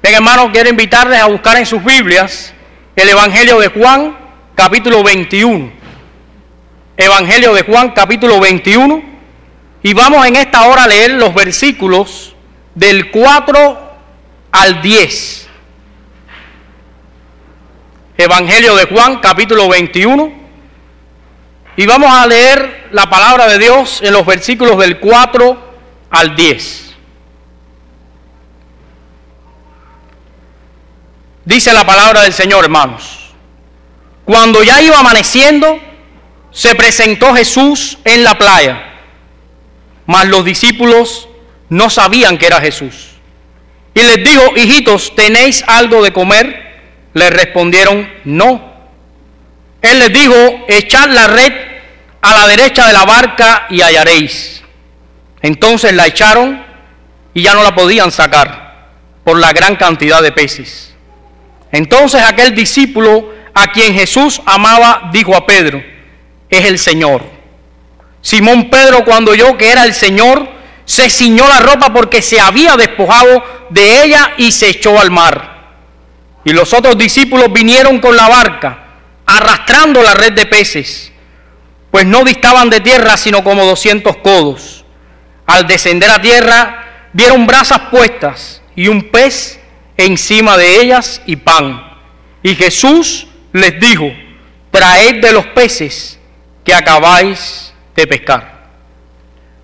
Bien, hermanos, quiero invitarles a buscar en sus Biblias el Evangelio de Juan, capítulo 21. Evangelio de Juan, capítulo 21. Y vamos en esta hora a leer los versículos del 4 al 10. Evangelio de Juan, capítulo 21. Y vamos a leer la palabra de Dios en los versículos del 4 al 10. Dice la palabra del Señor, hermanos. Cuando ya iba amaneciendo, se presentó Jesús en la playa, mas los discípulos no sabían que era Jesús. Y les dijo: hijitos, ¿tenéis algo de comer? Les respondieron: no. Él les dijo: echad la red a la derecha de la barca y hallaréis. Entonces la echaron y ya no la podían sacar por la gran cantidad de peces. Entonces aquel discípulo a quien Jesús amaba dijo a Pedro: es el Señor. Simón Pedro, cuando oyó que era el Señor, se ciñó la ropa porque se había despojado de ella y se echó al mar. Y los otros discípulos vinieron con la barca, arrastrando la red de peces, pues no distaban de tierra sino como 200 codos. Al descender a tierra, vieron brasas puestas y un pez encima de ellas y pan. Y Jesús les dijo: traed de los peces que acabáis de pescar.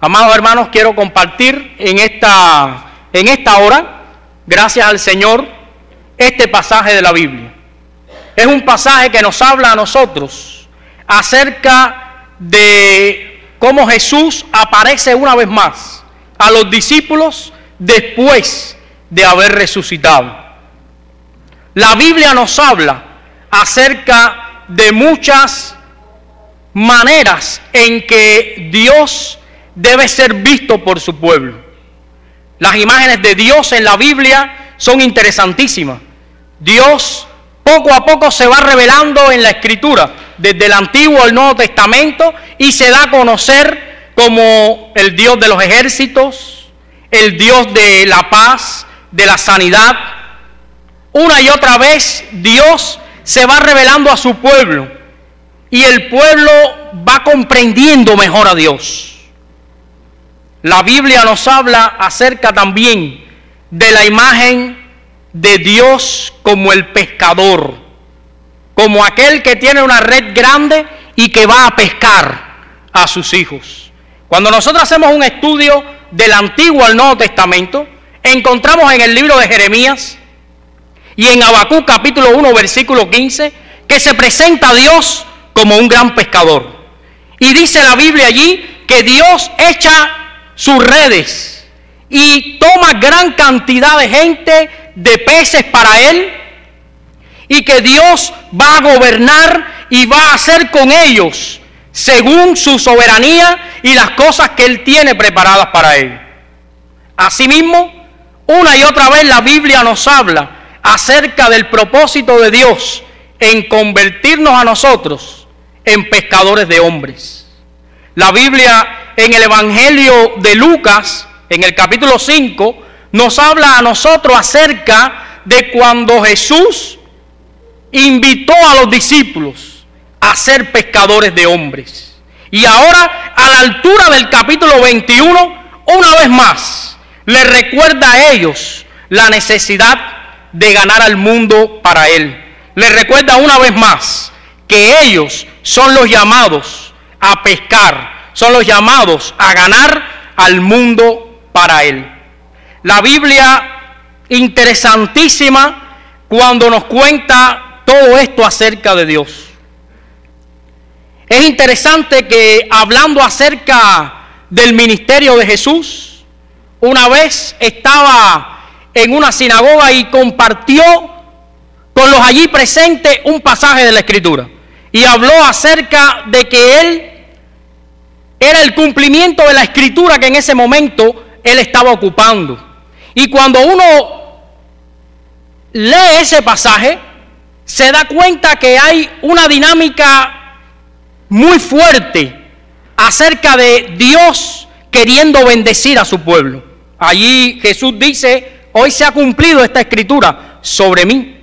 Amados hermanos, quiero compartir en esta hora, gracias al Señor, este pasaje de la Biblia. Es un pasaje que nos habla a nosotros acerca de cómo Jesús aparece una vez más a los discípulos después de haber resucitado. La Biblia nos habla acerca de muchas maneras en que Dios debe ser visto por su pueblo. Las imágenes de Dios en la Biblia son interesantísimas. Dios poco a poco se va revelando en la Escritura, desde el Antiguo al Nuevo Testamento, y se da a conocer como el Dios de los ejércitos, el Dios de la paz, de la sanidad. Una y otra vez Dios se va revelando a su pueblo y el pueblo va comprendiendo mejor a Dios. La Biblia nos habla acerca también de la imagen de Dios como el pescador, como aquel que tiene una red grande y que va a pescar a sus hijos. Cuando nosotros hacemos un estudio del Antiguo al Nuevo Testamento, encontramos en el libro de Jeremías y en Habacuc capítulo 1 versículo 15 que se presenta a Dios como un gran pescador. Y dice la Biblia allí que Dios echa sus redes y toma gran cantidad de gente, de peces para él, y que Dios va a gobernar y va a hacer con ellos según su soberanía y las cosas que él tiene preparadas para él. Asimismo, una y otra vez la Biblia nos habla acerca del propósito de Dios en convertirnos a nosotros en pescadores de hombres. La Biblia en el Evangelio de Lucas, en el capítulo 5, nos habla a nosotros acerca de cuando Jesús invitó a los discípulos a ser pescadores de hombres. Y ahora, a la altura del capítulo 21, una vez más, les recuerda a ellos la necesidad de ganar al mundo para él. Les recuerda una vez más que ellos son los llamados a pescar, son los llamados a ganar al mundo para él. La Biblia, interesantísima cuando nos cuenta todo esto acerca de Dios. Es interesante que, hablando acerca del ministerio de Jesús, una vez estaba en una sinagoga y compartió con los allí presentes un pasaje de la Escritura. Y habló acerca de que él era el cumplimiento de la Escritura que en ese momento él estaba ocupando. Y cuando uno lee ese pasaje, se da cuenta que hay una dinámica muy fuerte acerca de Dios queriendo bendecir a su pueblo. Allí Jesús dice: hoy se ha cumplido esta escritura sobre mí,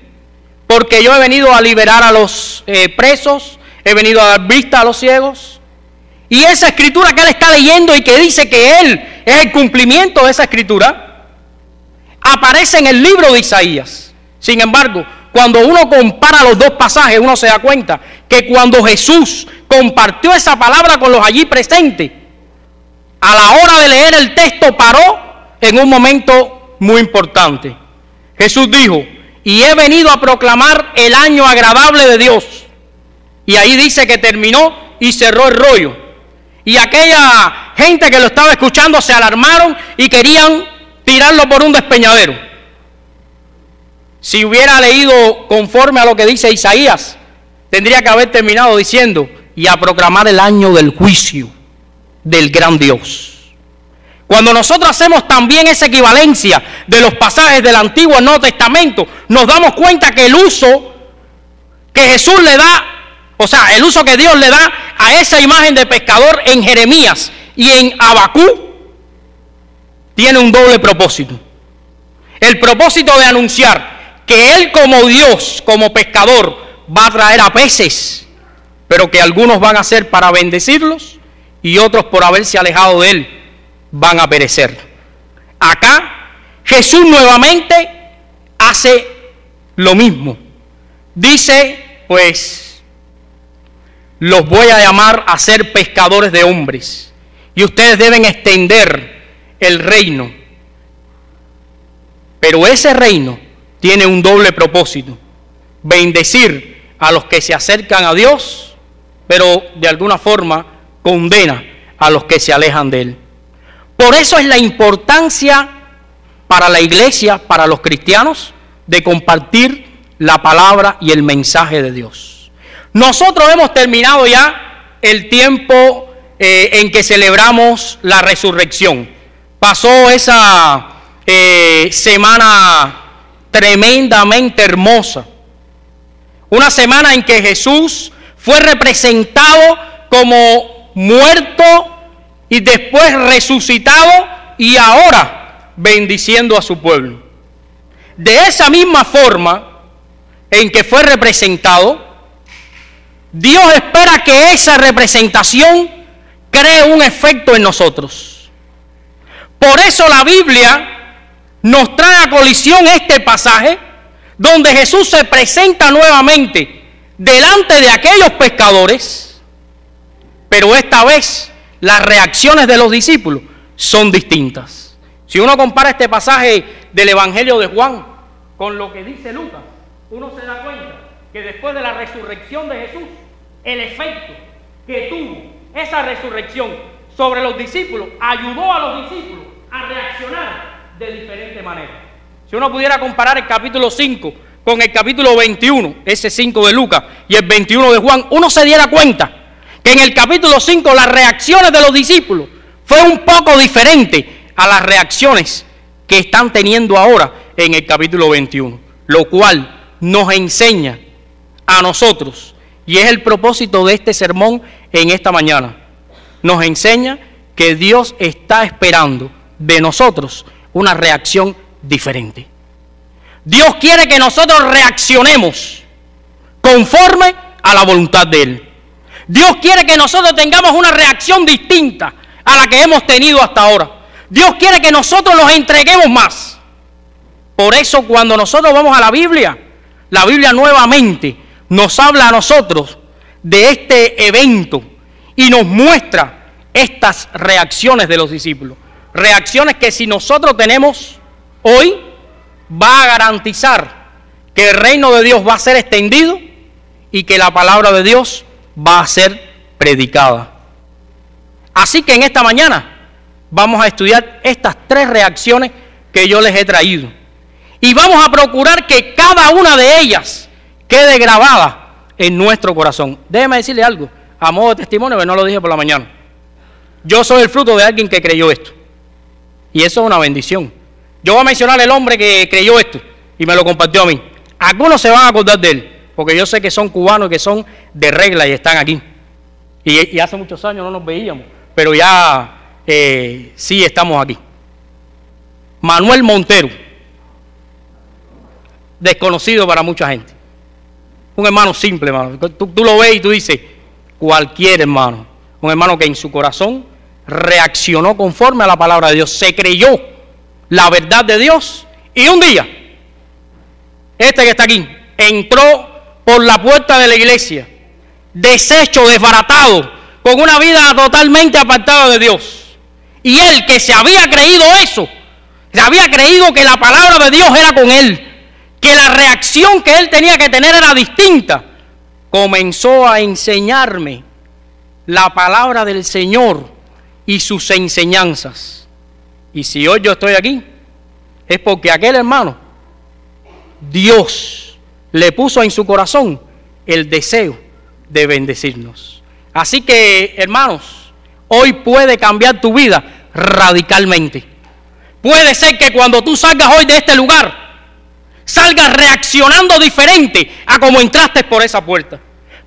porque yo he venido a liberar a los presos, he venido a dar vista a los ciegos. Y esa escritura que él está leyendo y que dice que él es el cumplimiento de esa escritura, aparece en el libro de Isaías. Sin embargo, cuando uno compara los dos pasajes, uno se da cuenta que cuando Jesús compartió esa palabra con los allí presentes, a la hora de leer el texto paró en un momento muy importante. Jesús dijo: y he venido a proclamar el año agradable de Dios. Y ahí dice que terminó y cerró el rollo. Y aquella gente que lo estaba escuchando se alarmaron y querían tirarlo por un despeñadero. Si hubiera leído conforme a lo que dice Isaías, tendría que haber terminado diciendo: y a proclamar el año del juicio del gran Dios. Cuando nosotros hacemos también esa equivalencia de los pasajes del Antiguo y Nuevo Testamento, nos damos cuenta que el uso que Jesús le da, o sea, el uso que Dios le da a esa imagen de pescador en Jeremías y en Abacú, tiene un doble propósito. El propósito de anunciar que Él como Dios, como pescador, va a traer a peces, pero que algunos van a ser para bendecirlos y otros, por haberse alejado de Él, van a perecer. Acá Jesús nuevamente hace lo mismo. Dice, pues, los voy a llamar a ser pescadores de hombres, y ustedes deben extender el reino. Pero ese reino tiene un doble propósito: bendecir a los que se acercan a Dios, pero de alguna forma condena a los que se alejan de Él. Por eso es la importancia para la iglesia, para los cristianos, de compartir la palabra y el mensaje de Dios. Nosotros hemos terminado ya el tiempo en que celebramos la resurrección. Pasó esa semana tremendamente hermosa. Una semana en que Jesús fue representado como muerto y después resucitado, y ahora bendiciendo a su pueblo. De esa misma forma en que fue representado, Dios espera que esa representación cree un efecto en nosotros. Por eso la Biblia nos trae a colisión este pasaje donde Jesús se presenta nuevamente delante de aquellos pescadores, pero esta vez las reacciones de los discípulos son distintas. Si uno compara este pasaje del Evangelio de Juan con lo que dice Lucas, uno se da cuenta que después de la resurrección de Jesús, el efecto que tuvo esa resurrección sobre los discípulos ayudó a los discípulos a reaccionar de diferente manera. Si uno pudiera comparar el capítulo 5 con el capítulo 21, ese 5 de Lucas y el 21 de Juan, uno se diera cuenta que en el capítulo 5 las reacciones de los discípulos fue un poco diferente a las reacciones que están teniendo ahora en el capítulo 21, lo cual nos enseña a nosotros, y es el propósito de este sermón en esta mañana, nos enseña que Dios está esperando de nosotros una reacción diferente. Dios quiere que nosotros reaccionemos conforme a la voluntad de Él. Dios quiere que nosotros tengamos una reacción distinta a la que hemos tenido hasta ahora. Dios quiere que nosotros nos entreguemos más. Por eso cuando nosotros vamos a la Biblia nuevamente nos habla a nosotros de este evento y nos muestra estas reacciones de los discípulos. Reacciones que si nosotros tenemos hoy, va a garantizar que el reino de Dios va a ser extendido y que la palabra de Dios va a ser predicada. Así que en esta mañana vamos a estudiar estas tres reacciones que yo les he traído. Y vamos a procurar que cada una de ellas quede grabada en nuestro corazón. Déjeme decirle algo, a modo de testimonio, que no lo dije por la mañana. Yo soy el fruto de alguien que creyó esto. Y eso es una bendición. Yo voy a mencionar el hombre que creyó esto y me lo compartió a mí. Algunos se van a acordar de él, porque yo sé que son cubanos, que son de regla y están aquí. Y hace muchos años no nos veíamos, pero ya sí estamos aquí. Manuel Montero, desconocido para mucha gente. Un hermano simple, hermano. Tú lo ves y tú dices, cualquier hermano. Un hermano que en su corazón reaccionó conforme a la palabra de Dios. Se creyó la verdad de Dios. Y un día, este que está aquí, entró por la puerta de la iglesia, deshecho, desbaratado, con una vida totalmente apartada de Dios. Y él, que se había creído eso, se había creído que la palabra de Dios era con él, que la reacción que él tenía que tener era distinta, comenzó a enseñarme la palabra del Señor y sus enseñanzas. Y si hoy yo estoy aquí, es porque aquel hermano, Dios le puso en su corazón el deseo de bendecirnos. Así que, hermanos, hoy puede cambiar tu vida radicalmente. Puede ser que cuando tú salgas hoy de este lugar, salgas reaccionando diferente a como entraste por esa puerta.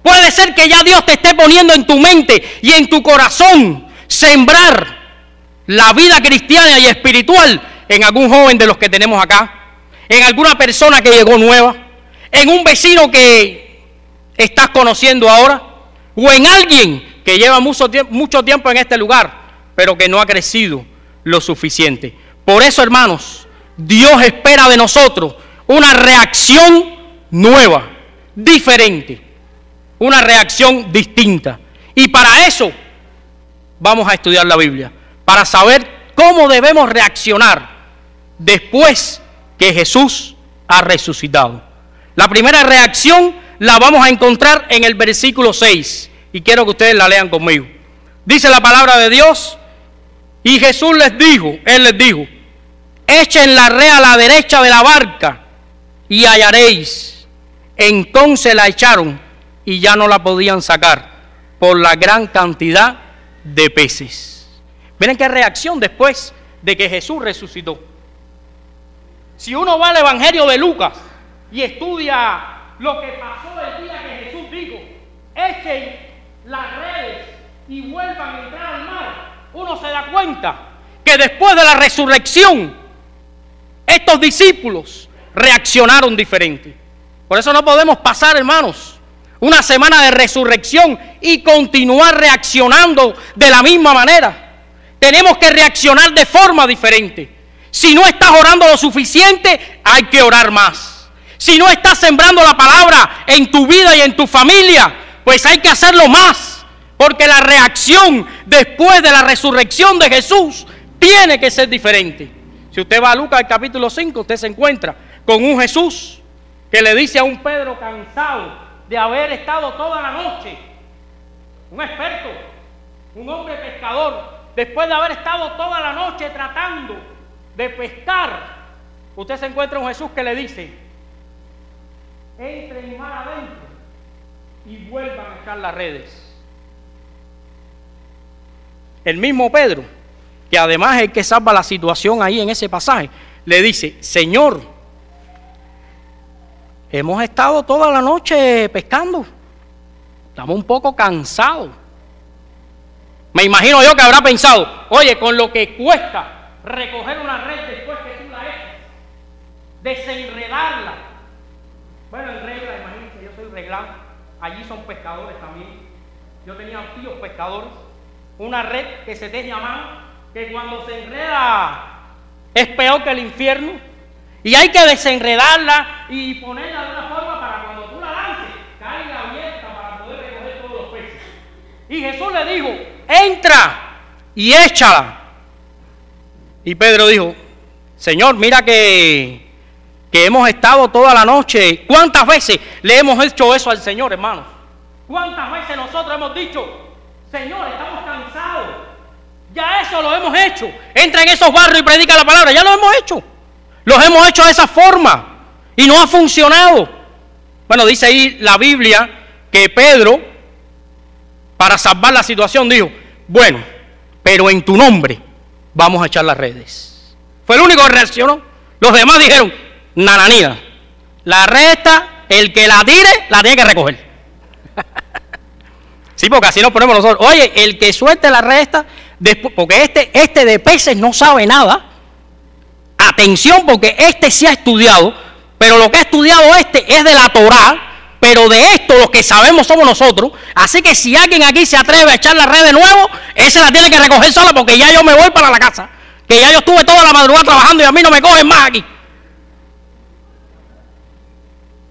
Puede ser que ya Dios te esté poniendo en tu mente y en tu corazón sembrar la vida cristiana y espiritual en algún joven de los que tenemos acá, en alguna persona que llegó nueva, en un vecino que estás conociendo ahora, o en alguien que lleva mucho tiempo en este lugar, pero que no ha crecido lo suficiente. Por eso, hermanos, Dios espera de nosotros una reacción nueva, diferente, una reacción distinta. Y para eso vamos a estudiar la Biblia, para saber cómo debemos reaccionar después que Jesús ha resucitado. La primera reacción la vamos a encontrar en el versículo 6, y quiero que ustedes la lean conmigo. Dice la palabra de Dios: y Jesús les dijo, Él les dijo, echen la red a la derecha de la barca y hallaréis. Entonces la echaron y ya no la podían sacar por la gran cantidad de peces. Miren qué reacción después de que Jesús resucitó. Si uno va al Evangelio de Lucas y estudia lo que pasó el día que Jesús dijo, echen las redes y vuelvan a entrar al mar, uno se da cuenta que después de la resurrección, estos discípulos reaccionaron diferente. Por eso no podemos pasar, hermanos, una semana de resurrección y continuar reaccionando de la misma manera. Tenemos que reaccionar de forma diferente. Si no estás orando lo suficiente, hay que orar más. Si no estás sembrando la palabra en tu vida y en tu familia, pues hay que hacerlo más. Porque la reacción después de la resurrección de Jesús tiene que ser diferente. Si usted va a Lucas el capítulo 5, usted se encuentra con un Jesús que le dice a un Pedro cansado de haber estado toda la noche, un experto, un hombre pescador, después de haber estado toda la noche tratando de pescar, usted se encuentra un Jesús que le dice: entren mar adentro y vuelvan a echar las redes. El mismo Pedro, que además es el que salva la situación ahí en ese pasaje, le dice: Señor, hemos estado toda la noche pescando, estamos un poco cansados. Me imagino yo que habrá pensado: oye, con lo que cuesta recoger una red después que tú la echas, desenredarla. Bueno, en regla, imagínense, yo soy reglado, allí son pescadores también. Yo tenía tíos pescadores. Una red que se teje a mano, que cuando se enreda es peor que el infierno, y hay que desenredarla y ponerla de una forma para cuando tú la lances caiga abierta para poder recoger todos los peces. Y Jesús le dijo: entra y échala. Y Pedro dijo: Señor, mira que hemos estado toda la noche. ¿Cuántas veces le hemos hecho eso al Señor, hermanos? ¿Cuántas veces nosotros hemos dicho: Señor, estamos cansados? Ya eso lo hemos hecho. Entra en esos barrios y predica la palabra. Ya lo hemos hecho. Los hemos hecho de esa forma y no ha funcionado. Bueno, dice ahí la Biblia que Pedro, para salvar la situación, dijo: bueno, pero en tu nombre vamos a echar las redes. Fue el único que reaccionó. Los demás dijeron: nananina, la red está, el que la tire la tiene que recoger. Sí, porque así nos ponemos nosotros. Oye, el que suelte la red está, porque este de peces no sabe nada. Atención, porque este sí ha estudiado pero lo que ha estudiado es de la Torá, pero de esto lo que sabemos somos nosotros. Así que si alguien aquí se atreve a echar la red de nuevo, ese la tiene que recoger sola, porque ya yo me voy para la casa, que ya yo estuve toda la madrugada trabajando y a mí no me cogen más aquí.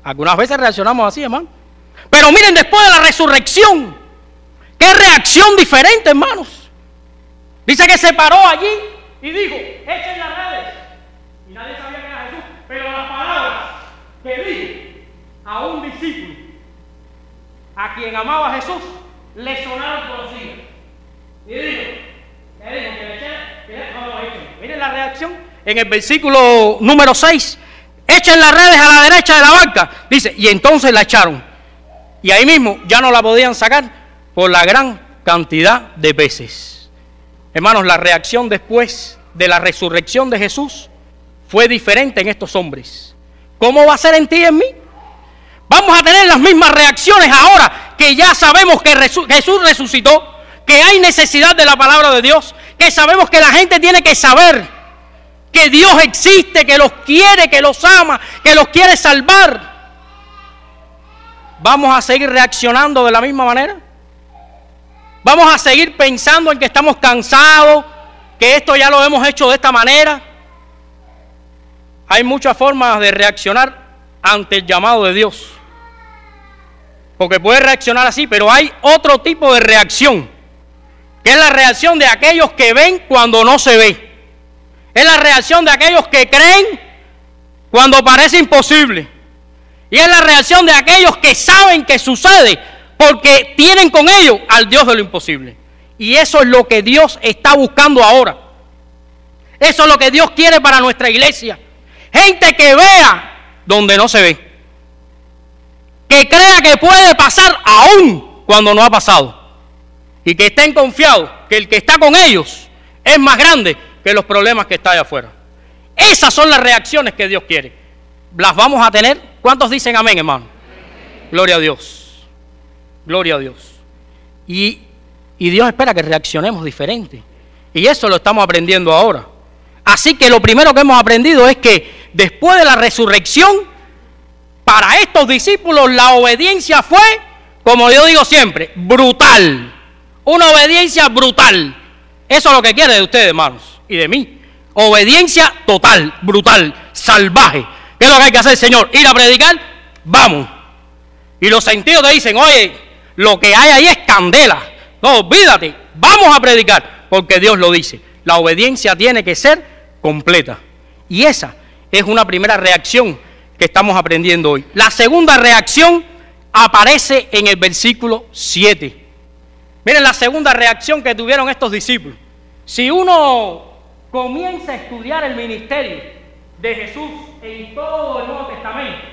Algunas veces reaccionamos así, hermano. Pero miren, después de la resurrección, qué reacción diferente, hermanos. Dice que se paró allí y dijo, echen las redes. Y nadie sabía que era Jesús, pero las palabras que dijo a un discípulo a quien amaba a Jesús le sonaron conocidas. Y dijo, ¿qué dijo? Que le echen, no lo echen. Miren la reacción en el versículo número 6. Echen las redes a la derecha de la barca. Dice, y entonces la echaron. Y ahí mismo ya no la podían sacar por la gran cantidad de peces. Hermanos, la reacción después de la resurrección de Jesús fue diferente en estos hombres. ¿Cómo va a ser en ti y en mí? Vamos a tener las mismas reacciones ahora que ya sabemos que Jesús resucitó, que hay necesidad de la palabra de Dios, que sabemos que la gente tiene que saber que Dios existe, que los quiere, que los ama, que los quiere salvar. ¿Vamos a seguir reaccionando de la misma manera? ¿Vamos a seguir pensando en que estamos cansados, que esto ya lo hemos hecho de esta manera? Hay muchas formas de reaccionar ante el llamado de Dios. Porque puede reaccionar así, pero hay otro tipo de reacción, que es la reacción de aquellos que ven cuando no se ve. Es la reacción de aquellos que creen cuando parece imposible. Y es la reacción de aquellos que saben que sucede porque tienen con ellos al Dios de lo imposible. Y eso es lo que Dios está buscando ahora. Eso es lo que Dios quiere para nuestra iglesia. Gente que vea donde no se ve. Que crea que puede pasar aún cuando no ha pasado. Y que estén confiados que el que está con ellos es más grande que los problemas que está allá afuera. Esas son las reacciones que Dios quiere. ¿Las vamos a tener? ¿Cuántos dicen amén, hermano? Gloria a Dios. Gloria a Dios. Y Dios espera que reaccionemos diferente. Y eso lo estamos aprendiendo ahora. Así que lo primero que hemos aprendido es que después de la resurrección, para estos discípulos la obediencia fue, como yo digo siempre, brutal. Una obediencia brutal. Eso es lo que quiere de ustedes, hermanos, y de mí. Obediencia total, brutal, salvaje. ¿Qué es lo que hay que hacer, Señor? Ir a predicar, vamos. Y los sentidos te dicen, oye, lo que hay ahí es candela. No, olvídate, vamos a predicar, porque Dios lo dice. La obediencia tiene que ser completa. Y esa es una primera reacción que estamos aprendiendo hoy. La segunda reacción aparece en el versículo 7. Miren la segunda reacción que tuvieron estos discípulos. Si uno comienza a estudiar el ministerio de Jesús en todo el Nuevo Testamento,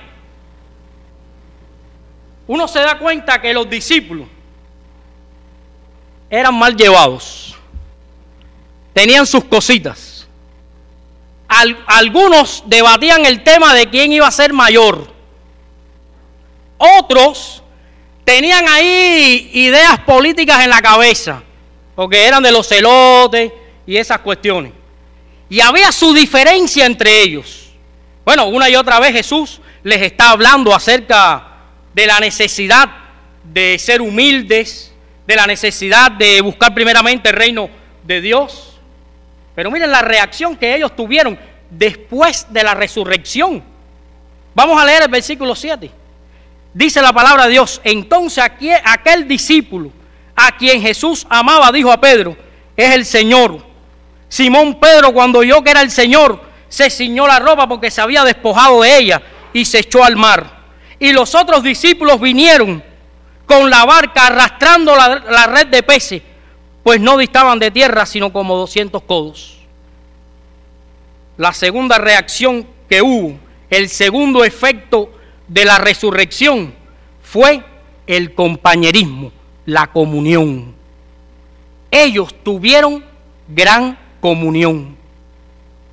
uno se da cuenta que los discípulos eran mal llevados, tenían sus cositas. Algunos debatían el tema de quién iba a ser mayor. Otros tenían ahí ideas políticas en la cabeza, porque eran de los celotes y esas cuestiones. Y había su diferencia entre ellos. Bueno, una y otra vez Jesús les está hablando acerca de la necesidad de ser humildes, de la necesidad de buscar primeramente el reino de Dios. Pero miren la reacción que ellos tuvieron después de la resurrección. Vamos a leer el versículo 7. Dice la palabra de Dios: entonces aquel discípulo a quien Jesús amaba dijo a Pedro: es el Señor. Simón Pedro, cuando oyó que era el Señor, se ciñó la ropa porque se había despojado de ella y se echó al mar. Y los otros discípulos vinieron con la barca arrastrando la red de peces, pues no distaban de tierra sino como 200 codos. La segunda reacción que hubo, el segundo efecto de la resurrección, fue el compañerismo, la comunión. Ellos tuvieron gran comunión.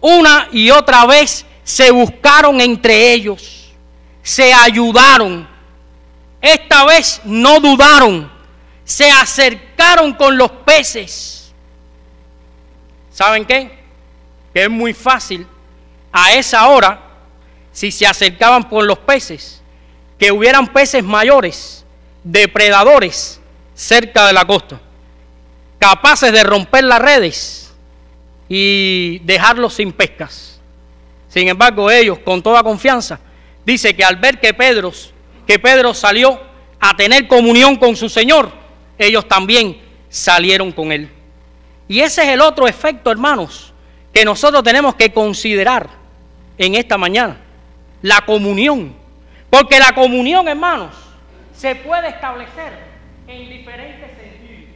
Una y otra vez se buscaron entre ellos, se ayudaron. Esta vez no dudaron, se acercaron con los peces. ¿Saben qué? Que es muy fácil a esa hora si se acercaban por los peces, que hubieran peces mayores, depredadores, cerca de la costa, capaces de romper las redes y dejarlos sin pescas. Sin embargo, ellos, con toda confianza, dice que al ver que Pedro salió a tener comunión con su Señor, ellos también salieron con él. Y ese es el otro efecto, hermanos, que nosotros tenemos que considerar en esta mañana, la comunión. Porque la comunión, hermanos, se puede establecer en diferentes sentidos.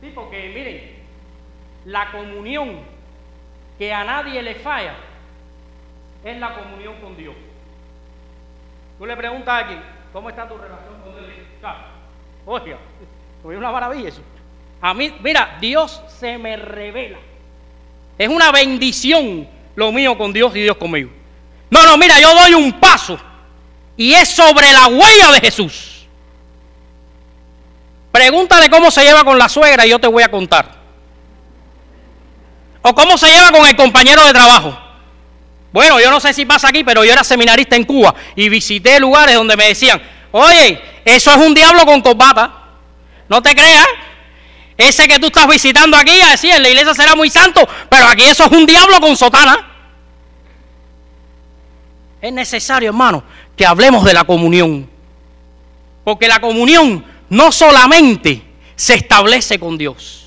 Sí, porque miren, la comunión que a nadie le falla es la comunión con Dios. Tú le preguntas a alguien, ¿cómo está tu relación con Dios? Oiga, es una maravilla eso. A mí, mira, Dios se me revela. Es una bendición lo mío con Dios y Dios conmigo. No, mira, yo doy un paso y es sobre la huella de Jesús. Pregúntale cómo se lleva con la suegra y yo te voy a contar. O cómo se lleva con el compañero de trabajo. Bueno, yo no sé si pasa aquí, pero yo era seminarista en Cuba y visité lugares donde me decían, oye, eso es un diablo con corbata. No te creas. Ese que tú estás visitando aquí, así en la iglesia será muy santo, pero aquí eso es un diablo con sotana. Es necesario, hermano, que hablemos de la comunión. Porque la comunión no solamente se establece con Dios.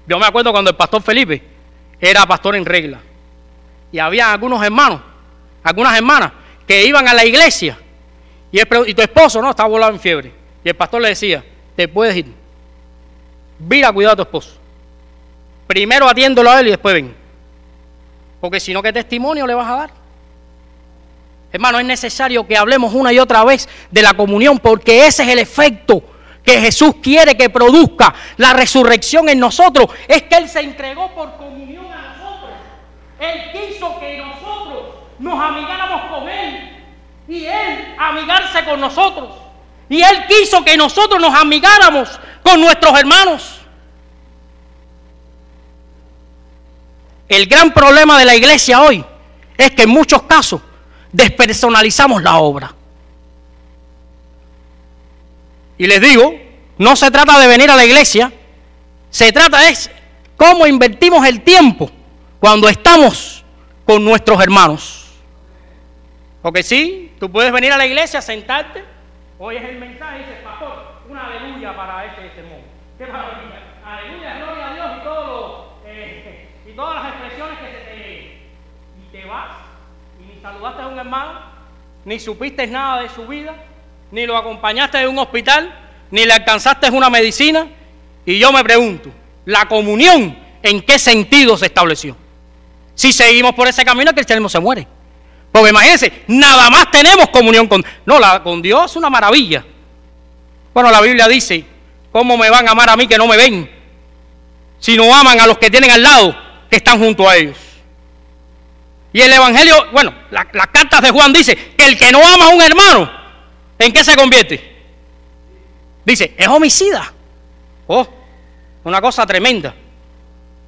Yo me acuerdo cuando el pastor Felipe era pastor en regla. Y había algunos hermanos, algunas hermanas que iban a la iglesia. Y tu esposo, no, estaba volado en fiebre. Y el pastor le decía, te puedes ir. Mira, cuidado a tu esposo. Primero atiéndolo a él y después ven. Porque si no, ¿qué testimonio le vas a dar? Hermano, es necesario que hablemos una y otra vez de la comunión, porque ese es el efecto que Jesús quiere que produzca la resurrección en nosotros. Es que Él se entregó por comunión a nosotros. Él quiso que nosotros nos amigáramos con Él y Él amigarse con nosotros. Y Él quiso que nosotros nos amigáramos con nuestros hermanos. El gran problema de la iglesia hoy es que en muchos casos despersonalizamos la obra. Y les digo, no se trata de venir a la iglesia, se trata de cómo invertimos el tiempo cuando estamos con nuestros hermanos. Porque sí, tú puedes venir a la iglesia, sentarte, oyes el mensaje y dices, pastor, una aleluya para este sermón. ¡Qué maravilla! Aleluya, gloria a Dios y todas las expresiones que y te vas y ni saludaste a un hermano, ni supiste nada de su vida, ni lo acompañaste de un hospital, ni le alcanzaste una medicina. Y yo me pregunto, ¿la comunión en qué sentido se estableció? Si seguimos por ese camino, el cristianismo se muere. Porque imagínense, nada más tenemos comunión con... No, con Dios es una maravilla. Bueno, la Biblia dice, ¿cómo me van a amar a mí que no me ven? Si no aman a los que tienen al lado, que están junto a ellos. Y el Evangelio, bueno, las cartas de Juan dice que el que no ama a un hermano, ¿en qué se convierte? Dice, es homicida. Oh, una cosa tremenda.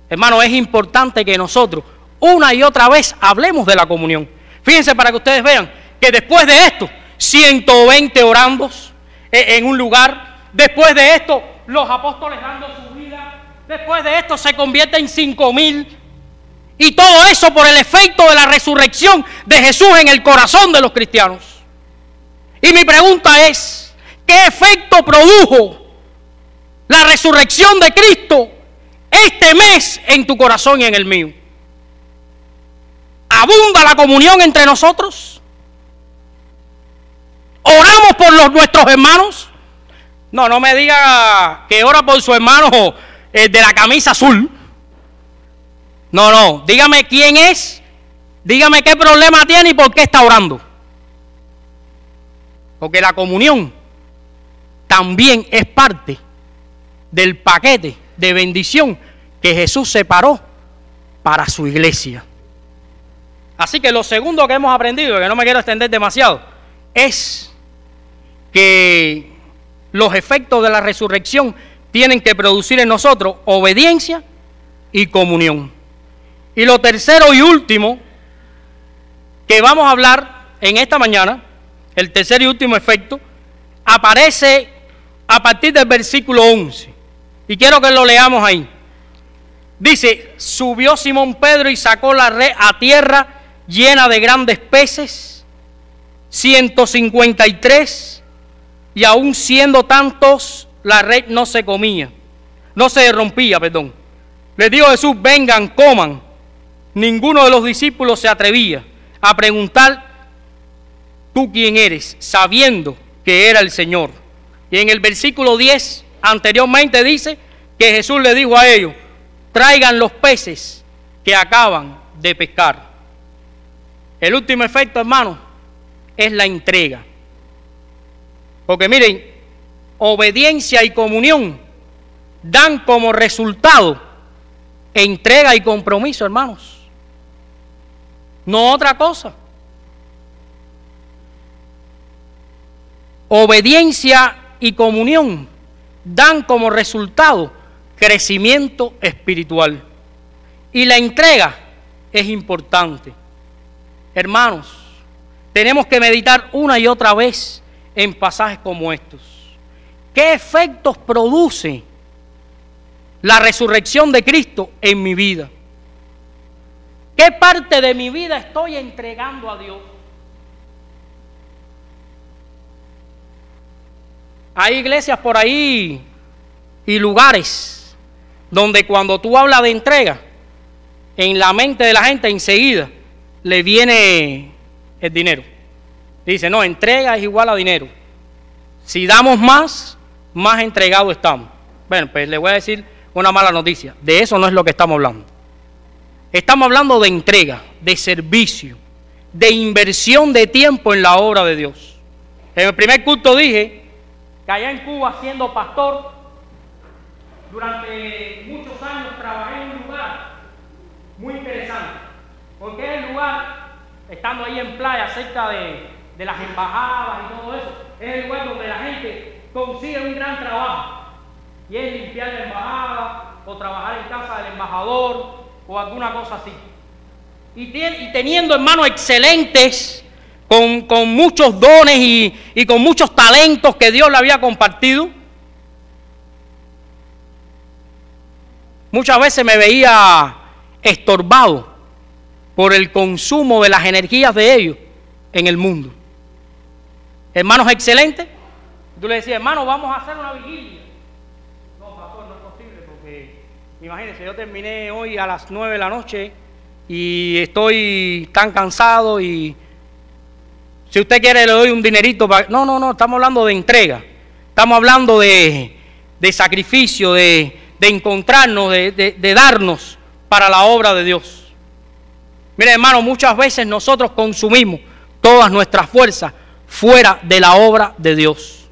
Hermano, es importante que nosotros una y otra vez hablemos de la comunión. Fíjense para que ustedes vean que después de esto, 120 orando en un lugar. Después de esto, los apóstoles dando su vida. Después de esto se convierte en 5,000. Y todo eso por el efecto de la resurrección de Jesús en el corazón de los cristianos. Y mi pregunta es, ¿qué efecto produjo la resurrección de Cristo este mes en tu corazón y en el mío? ¿Abunda la comunión entre nosotros? ¿Oramos por nuestros hermanos? No me diga que ora por su hermano de la camisa azul. No, dígame quién es, dígame qué problema tiene y por qué está orando. Porque la comunión también es parte del paquete de bendición que Jesús separó para su iglesia. Así que lo segundo que hemos aprendido, que no me quiero extender demasiado, es que los efectos de la resurrección tienen que producir en nosotros obediencia y comunión. Y lo tercero y último que vamos a hablar en esta mañana, el tercer y último efecto, aparece a partir del versículo 11. Y quiero que lo leamos ahí. Dice, subió Simón Pedro y sacó la red a tierra llena de grandes peces, 153, y aún siendo tantos, la red no se rompía. Les dijo Jesús, vengan, coman. Ninguno de los discípulos se atrevía a preguntar, ¿tú quién eres?, sabiendo que era el Señor. Y en el versículo 10 anteriormente dice que Jesús le dijo a ellos, traigan los peces que acaban de pescar. El último efecto, hermanos, es la entrega. Porque miren, obediencia y comunión dan como resultado entrega y compromiso, hermanos. No otra cosa. Obediencia y comunión dan como resultado crecimiento espiritual. Y la entrega es importante. Hermanos, tenemos que meditar una y otra vez en pasajes como estos. ¿Qué efectos produce la resurrección de Cristo en mi vida? ¿Qué parte de mi vida estoy entregando a Dios? Hay iglesias por ahí y lugares donde cuando tú hablas de entrega, en la mente de la gente enseguida le viene el dinero. Dice, no, entrega es igual a dinero. Si damos más, más entregados estamos. Bueno, pues le voy a decir una mala noticia. De eso no es lo que estamos hablando. Estamos hablando de entrega, de servicio, de inversión de tiempo en la obra de Dios. En el primer culto dije que allá en Cuba, siendo pastor, durante muchos años trabajé en un lugar muy interesante. Porque es el lugar, estando ahí en playa, cerca de las embajadas y todo eso, es el lugar donde la gente consigue un gran trabajo. Y es limpiar la embajada, o trabajar en casa del embajador, o alguna cosa así. Y teniendo hermanos excelentes, con muchos dones y con muchos talentos que Dios le había compartido, muchas veces me veía estorbado por el consumo de las energías de ellos en el mundo. Hermanos excelentes, tú le decías, hermano, vamos a hacer una vigilia. No, pastor, no es posible porque, imagínense, yo terminé hoy a las 9 de la noche y estoy tan cansado y si usted quiere le doy un dinerito para... No, estamos hablando de entrega, estamos hablando de sacrificio, de encontrarnos, de darnos para la obra de Dios. Mire, hermano, muchas veces nosotros consumimos todas nuestras fuerzas fuera de la obra de Dios.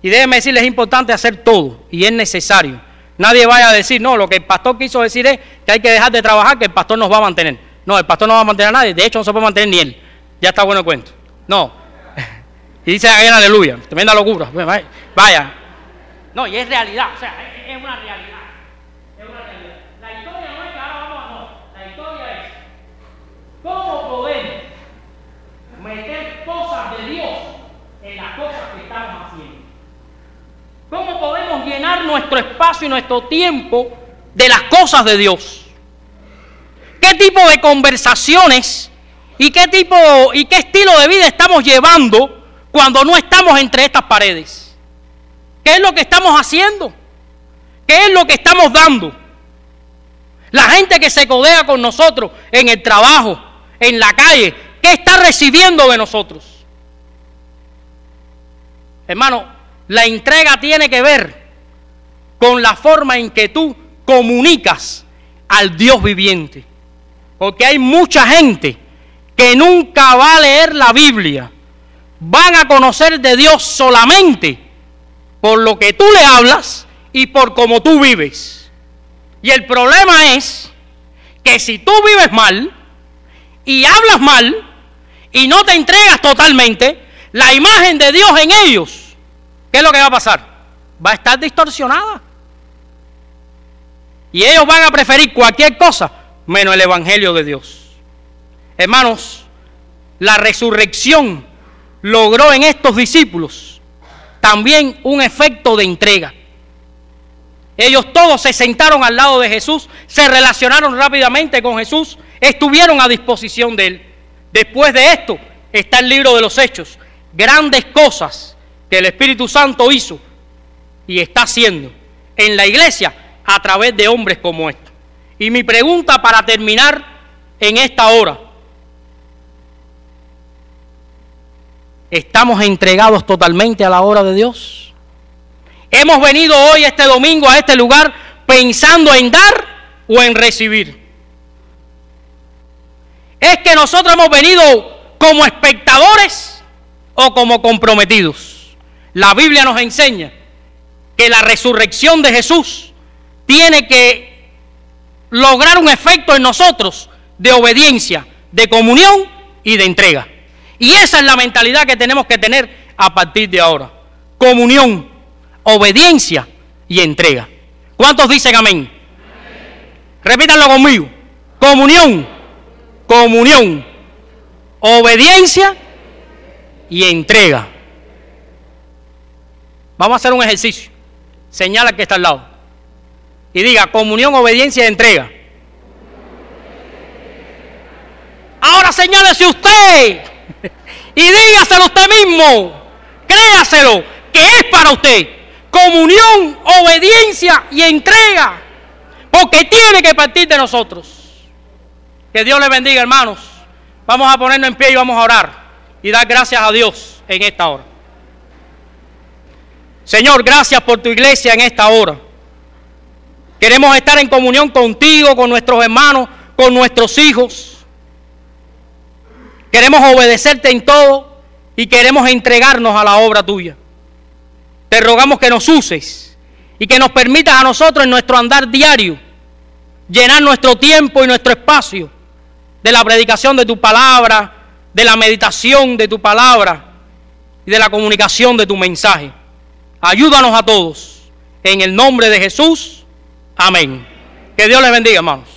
Y déjenme decirles, es importante hacer todo y es necesario. Nadie vaya a decir, no, lo que el pastor quiso decir es que hay que dejar de trabajar, que el pastor nos va a mantener. No, el pastor no va a mantener a nadie, de hecho no se puede mantener ni él. Ya está bueno el cuento. No. Y dice ahí en aleluya, tremenda locura. Vaya. No, y es realidad, o sea, es una realidad. Es una realidad. La historia no es que ahora vamos a... No, la historia es cómo podemos meter cosas de Dios en las cosas que estamos haciendo. ¿Cómo podemos llenar nuestro espacio y nuestro tiempo de las cosas de Dios? ¿Qué tipo de conversaciones y qué estilo de vida estamos llevando cuando no estamos entre estas paredes? ¿Qué es lo que estamos haciendo? ¿Qué es lo que estamos dando? La gente que se codea con nosotros en el trabajo, en la calle, ¿qué está recibiendo de nosotros? Hermano, la entrega tiene que ver con la forma en que tú comunicas al Dios viviente. Porque hay mucha gente que nunca va a leer la Biblia. Van a conocer de Dios solamente por lo que tú le hablas y por cómo tú vives. Y el problema es que si tú vives mal y hablas mal y no te entregas totalmente, la imagen de Dios en ellos, ¿qué es lo que va a pasar? Va a estar distorsionada. Y ellos van a preferir cualquier cosa menos el Evangelio de Dios. Hermanos, la resurrección logró en estos discípulos también un efecto de entrega. Ellos todos se sentaron al lado de Jesús, se relacionaron rápidamente con Jesús, estuvieron a disposición de Él. Después de esto está el libro de los Hechos, grandes cosas que el Espíritu Santo hizo y está haciendo en la iglesia a través de hombres como estos. Y mi pregunta para terminar en esta hora: ¿estamos entregados totalmente a la obra de Dios? ¿Hemos venido hoy, este domingo, a este lugar pensando en dar o en recibir? ¿Es que nosotros hemos venido como espectadores o como comprometidos? La Biblia nos enseña que la resurrección de Jesús tiene que lograr un efecto en nosotros de obediencia, de comunión y de entrega. Y esa es la mentalidad que tenemos que tener a partir de ahora: comunión, obediencia y entrega. ¿Cuántos dicen amén? Repítanlo conmigo: comunión, comunión, obediencia y entrega. Vamos a hacer un ejercicio. Señala al que está al lado y diga: comunión, obediencia y entrega. Ahora señálese usted y dígaselo usted mismo, créaselo, que es para usted comunión, obediencia y entrega, porque tiene que partir de nosotros. Que Dios les bendiga, hermanos. Vamos a ponernos en pie y vamos a orar y dar gracias a Dios en esta hora. Señor, gracias por tu iglesia en esta hora. Queremos estar en comunión contigo, con nuestros hermanos, con nuestros hijos. Queremos obedecerte en todo y queremos entregarnos a la obra tuya. Te rogamos que nos uses y que nos permitas a nosotros en nuestro andar diario llenar nuestro tiempo y nuestro espacio de la predicación de tu palabra, de la meditación de tu palabra y de la comunicación de tu mensaje. Ayúdanos a todos. En el nombre de Jesús. Amén. Que Dios les bendiga, hermanos.